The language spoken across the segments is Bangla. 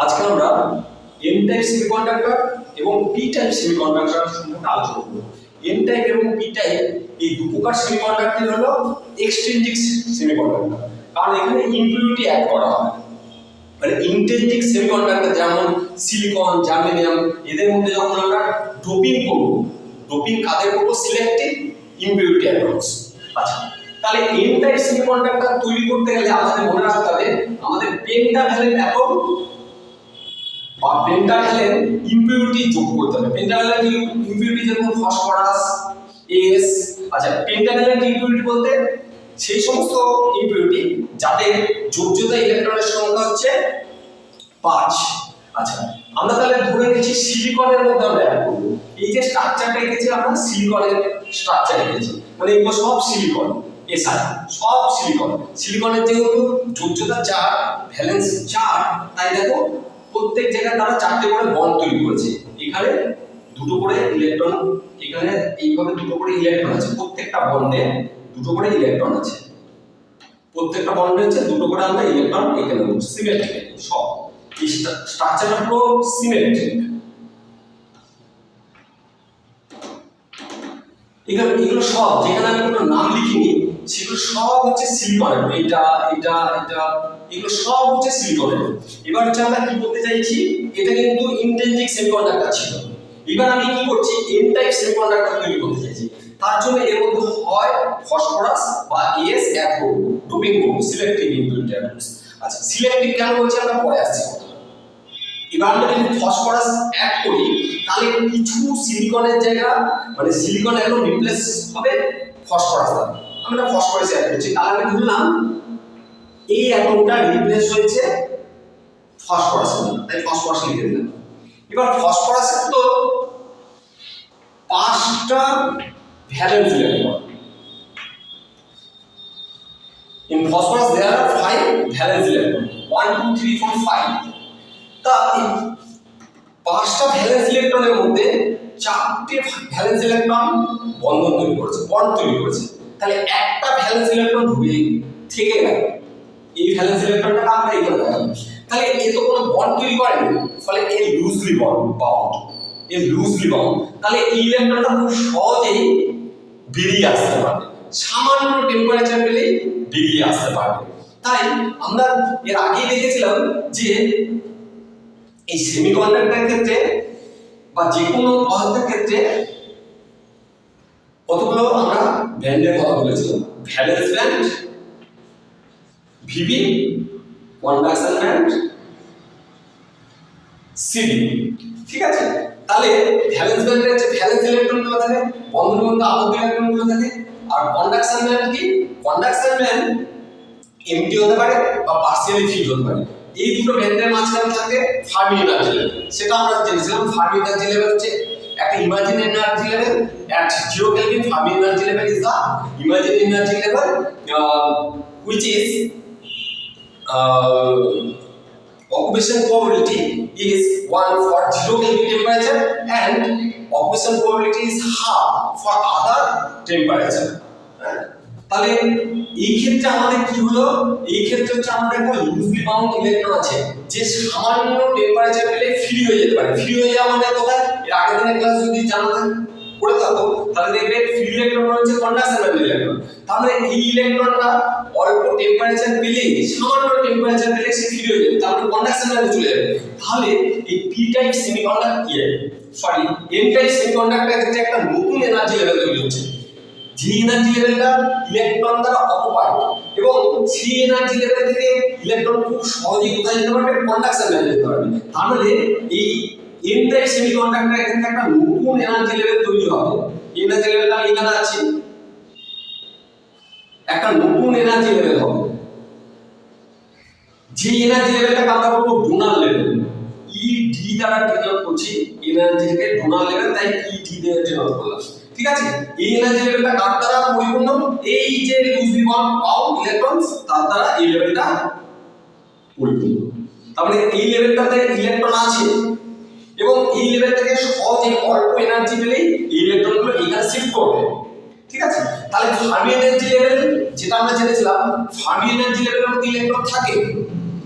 আজকে আমরা এন টাইপ সেমিকন্ডাক্টর এবং পি টাইপ সেমিকন্ডাক্টর সম্পর্কে আলোচনা করব। এন টাইপ এবং পি টাইপ এই দু প্রকার সেমিকন্ডাক্টর হলো এক্সট্রিনজিক সেমিকন্ডাক্টর, কারণ এখানে ইম্পিউরিটি অ্যাড করা হয়। মানে ইন্ট্রিনজিক সেমিকন্ডাক্টর যেমন সিলিকন, জার্মেনিয়াম, এদের মধ্যে যখন আমরা ডোপিং করব, ডোপিং কাদের করব? Selective impurity atoms. আচ্ছা, তাহলে এন টাইপ সেমিকন্ডাক্টর তৈরি করতে গেলে আমাদের মনে রাখতে হবে আমাদের পেন্টাভ্যালেন্ট অ্যাটম বা পেন্টাভ্যালেন্ট ইম্পিউরিটি যোগ করতে হবে। পেন্টাভ্যালেন্ট ইম্পিউরিটি যেমন ফসফরাস, এস। আচ্ছা, পেন্টাভ্যালেন্ট ইম্পিউরিটি বলতে সেই সমস্ত ইম্পিউরিটি যাদের যোজ্যতা ইলেকট্রনের সংখ্যা হচ্ছে 5। আচ্ছা, আমরা তাহলে ধরে নিচ্ছি সিলিকনের মধ্যে আমরা অ্যাড করব। এই যে স্ট্রাকচারটা এঁকেছি আমরা সিলিকনের স্ট্রাকচার এঁকেছি, মানে এগুলো সব সিলিকন, এসআই সব সিলিকন। সিলিকনের যেহেতু যোজ্যতা 4, ভ্যালেন্স 4, তাই দেখো প্রত্যেক জায়গায় তারা 4টে করে বন্ড তৈরি করেছে। এখানে দুটো করে ইলেকট্রন, এখানে এইভাবে দুটো করে ইলেকট্রন আছে, প্রত্যেকটা বন্ডে দুটো করে ইলেকট্রন আছে, প্রত্যেকটা বন্ডে হচ্ছে দুটো করে আমরা ইলেকট্রন এখানে সিমেট্রিক। সব এই স্ট্রাকচারটা পুরো সিমেট্রিক। এগুলো সব, যেখানে আমি কোনো নাম লিখিনি সেগুলো সব হচ্ছে সিলিকনের। এটা এটা এটা এগুলো সব হচ্ছে সিলিকনের। এবার হচ্ছে আমরা কি বলতে চাইছি, এটা কিন্তু ইন্ট্রিনজিক সেমিকন্ডাক্টর ছিল। এবার আমি কি করছি, এন টাইপ সেমিকন্ডাক্টর তৈরি করতে চাইছি। তার জন্য এর মধ্যে হয় ফসফরাস বা এস অ্যাড করব, ডোপিং করব, সিলেক্টিভ ইম্পিউরিটি অ্যাটমস। আচ্ছা, সিলেক্টিভ কেন বলছি আমরা পরে আসছি। এবার আমরা যদি ফসফরাস অ্যাড করি তাহলে কিছু সিলিকনের জায়গা, মানে সিলিকন এখন রিপ্লেস হবে ফসফরাস দ্বারা। আমরা ফসফরাস অ্যাড করছি, তাহলে আমি ধরলাম এই অ্যাটমটা রিপ্লেস হয়েছে ফসফরাস দ্বারা, তাই ফসফরাস লিখে দিলাম। এবার ফসফরাসের তো 5টা valence electron. In phosphorus there are 5 valence electrons, 1 2 3 4 5। তা এই 5টা ভ্যালেন্স ইলেকট্রনের মধ্যে 4টে ভ্যালেন্স ইলেকট্রন বন্ধন তৈরি করেছে, বন্ড তৈরি করেছে। তাহলে একটা ভ্যালেন্স ইলেকট্রন ঢুকে থেকে গেল, এই ভ্যালেন্স ইলেকট্রনটা আমরা এখানে দেখালাম। তাহলে এ তো কোনো বন্ড তৈরি করেনি, ফলে এ লুজলি বাউন্ড, এ লুজলি বাউন্ড। তাহলে এই ইলেকট্রনটা খুব সহজেই বেরিয়ে আসতে পারবে, সামান্য টেম্পারেচার পেলেই বেরিয়ে আসতে পারবে। তাই আমরা এর আগেই দেখেছিলাম যে এই সেমিকন্ডাক্টরের ক্ষেত্রে বা যে কোনো পদার্থের ক্ষেত্রে কতগুলো আমরা ব্যান্ডের কথা বলেছিলাম, valence band, VB, conduction band, CB. ঠিক আছে, তাহলে ভ্যালেন্স ব্যান্ডে হচ্ছে ভ্যালেন্স ইলেকট্রনগুলো থাকে, বন্ধনের মধ্যে আবদ্ধ ইলেকট্রনগুলো থাকে। আর কন্ডাকশন ব্যান্ড কি? কন্ডাকশন ব্যান্ড এমটি হতে পারে বা পার্সিয়ালি ফিল্ড হতে পারে। এই দুটো ব্যান্ডের মাঝখানে থাকে ফার্মি এনার্জি লেভেল। সেটা আমরা জেনেছিলাম, ফার্মি এনার্জি লেভেল হচ্ছে একটা imaginary energy level. At 0 Kelvin, Fermi energy level is the imaginary energy level, which is occupation probability is 1 for 0 Kelvin temperature and occupation probability is half for other temperature. তাহলে এই ক্ষেত্রে আমাদের কি হলো, এই ক্ষেত্রে হচ্ছে আমাদের একটা লুজলি বাউন্ড ইলেকট্রন আছে যে সামান্য টেম্পারেচার পেলে ফ্রি হয়ে যেতে পারে। ফ্রি হয়ে যাওয়া মানে কোথায়, এর আগের দিনের ক্লাস যদি জানা পড়ে থাকো তাহলে দেখবে ফ্রি ইলেকট্রন হচ্ছে কন্ডাকশন ব্যান্ড ইলেকট্রন। তাহলে এই ইলেকট্রনটা অল্প টেম্পারেচার পেলে, সামান্য টেম্পারেচার পেলে সে ফ্রি হয়ে যাবে, তারপরে কন্ডাকশন ব্যান্ডে চলে যাবে। তাহলে এই P type semiconductor, sorry N type সেমিকন্ডাক্টরের ক্ষেত্রে একটা নতুন এনার্জি লেভেল তৈরি হচ্ছে, যে এনার্জি লেভেলটা ইলেকট্রন দ্বারা অকুপাইড, এবং সেই এনার্জি লেভেল থেকে ইলেকট্রন খুব সহজেই কোথায় যেতে পারবে, কন্ডাকশন ব্যান্ডে যেতে পারবে। তাহলে এই এন টাইপ সেমিকন্ডাক্টরের ক্ষেত্রে একটা নতুন এনার্জি লেভেল তৈরি হবে। এনার্জি লেভেলটা আমি এখানে আছে, একটা নতুন এনার্জি লেভেল হবে, যে এনার্জি লেভেলটাকে আমরা বলবো ডোনার লেভেল। ই ডি দ্বারা ডিনোট করছি এনার্জিকে, ডোনার লেভেল, তাই ই ডি দিয়ে ডিনোট করলাম। ঠিক আছে, এই এনার্জি লেভেলটা কার দ্বারা পরিপূর্ণ, এই যে লুজলি বাউন্ড ইলেকট্রনস তার দ্বারা এই লেভেলটা পরিপূর্ণ। তাহলে এই লেভেলটাতে ইলেকট্রন আছে এবং এই লেভেল থেকে সহজে অল্প এনার্জি পেলেই এই ইলেকট্রনগুলো এখানে শিফট করবে। ঠিক আছে, তাহলে ফার্মি এনার্জি লেভেল যেটা আমরা জেনেছিলাম, ফার্মি এনার্জি লেভেলের মধ্যে ইলেকট্রন থাকে,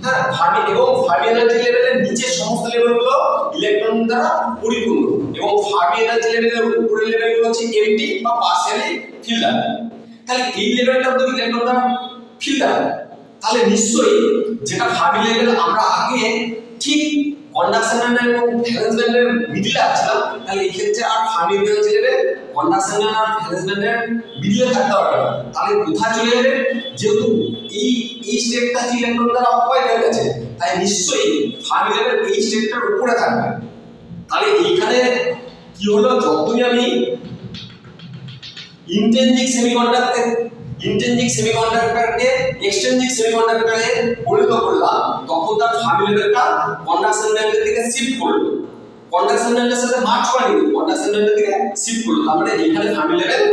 হ্যাঁ, ফার্মি এবং ফার্মি এনার্জি লেভেলের নিচের সমস্ত লেভেলগুলো ইলেকট্রন দ্বারা পরিপূর্ণ এবং ফার্মি এনার্জি লেভেলের উপরের লেভেলগুলো হচ্ছে এমটি বা পার্শিয়ালি ফিল্ড আপ। তাহলে এই লেভেলটা তো ইলেকট্রন দ্বারা ফিল্ড আপ, তাহলে নিশ্চয়ই যেটা ফার্মি লেভেল আমরা আগে ঠিক কন্ডাকশন ব্যান্ড এবং ভ্যালেন্স ব্যান্ডের মিডলে আসছিলাম, তাহলে এই ক্ষেত্রে আর Fermi energy level conduction band আর ভ্যালেন্স ব্যান্ডের মিডলে থাকতে পারবে না। তাহলে কোথায় চলে যাবে? যেহেতু এই স্টেটটা ইলেকট্রন দ্বারা অকুপাইড হয়ে গেছে, তাই নিশ্চয়ই ফার্মি লেভেল এই স্টেটটার উপরে থাকবে। তাহলে এইখানে কি হলো, যখনই আমি ইন্ট্রিনসিক সেমিকন্ডাক্টরকে এক্সট্রিনসিক সেমিকন্ডাক্টরে পরিণত করলাম, তখন তার ফার্মি লেভেলটা কন্ডাকশন ব্যান্ডের দিকে শিফট করলো, কন্ডাকশন ব্যান্ডের সাথে মার্চ করেনি, কন্ডাকশন ব্যান্ডের দিকে শিফট করলো। তার মানে এখানে ফার্মি লেভেল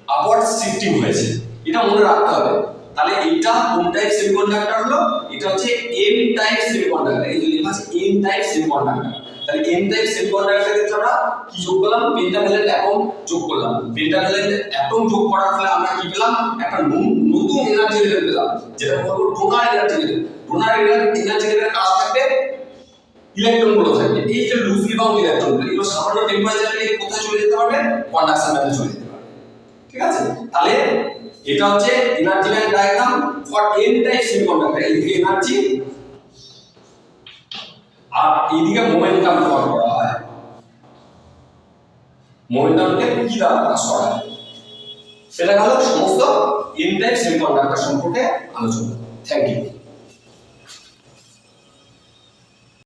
আপওয়ার্ড শিফটিং হয়েছে, এটা মনে রাখতে হবে। তাহলে এইটা কোন টাইপ সেমিকন্ডাক্টর হলো? এটা হচ্ছে এন টাইপ সেমিকন্ডাক্টর। এই যে লেখা আছে এন টাইপ সেমিকন্ডাক্টর। তাহলে এন টাইপ সেমিকন্ডাক্টরের ক্ষেত্রে আমরা কি যোগ করলাম? পেন্টাভ্যালেন্ট অ্যাটম যোগ করলাম। পেন্টাভ্যালেন্ট অ্যাটম যোগ করার ফলে আমরা কি পেলাম? একটা নতুন এনার্জি লেভেল পেলাম, যেটা বলবো donor energy level. Donor energy লেভেলে কারা থাকবে? ইলেকট্রন গুলো থাকবে। এই যে লুজলি বাউন্ড ইলেকট্রন গুলো, এগুলো সামান্য টেম্পারেচারে কোথায় চলে যেতে পারবে? কন্ডাকশন ব্যান্ডে চলে যেতে পারবে। ঠিক আছে? তাহলে এটা হচ্ছে energy band diagram for N type semiconductor. এইদিকে এনার্জি আর এইদিকে মোমেন্টাম ব্যবহার করা হয়। মোমেন্টামকে কি দ্বারা প্রকাশ করা হয়? সেটা হলো সমস্ত এন টাইপ সেমিকন্ডাক্টর সম্পর্কে আলোচনা। Thank you.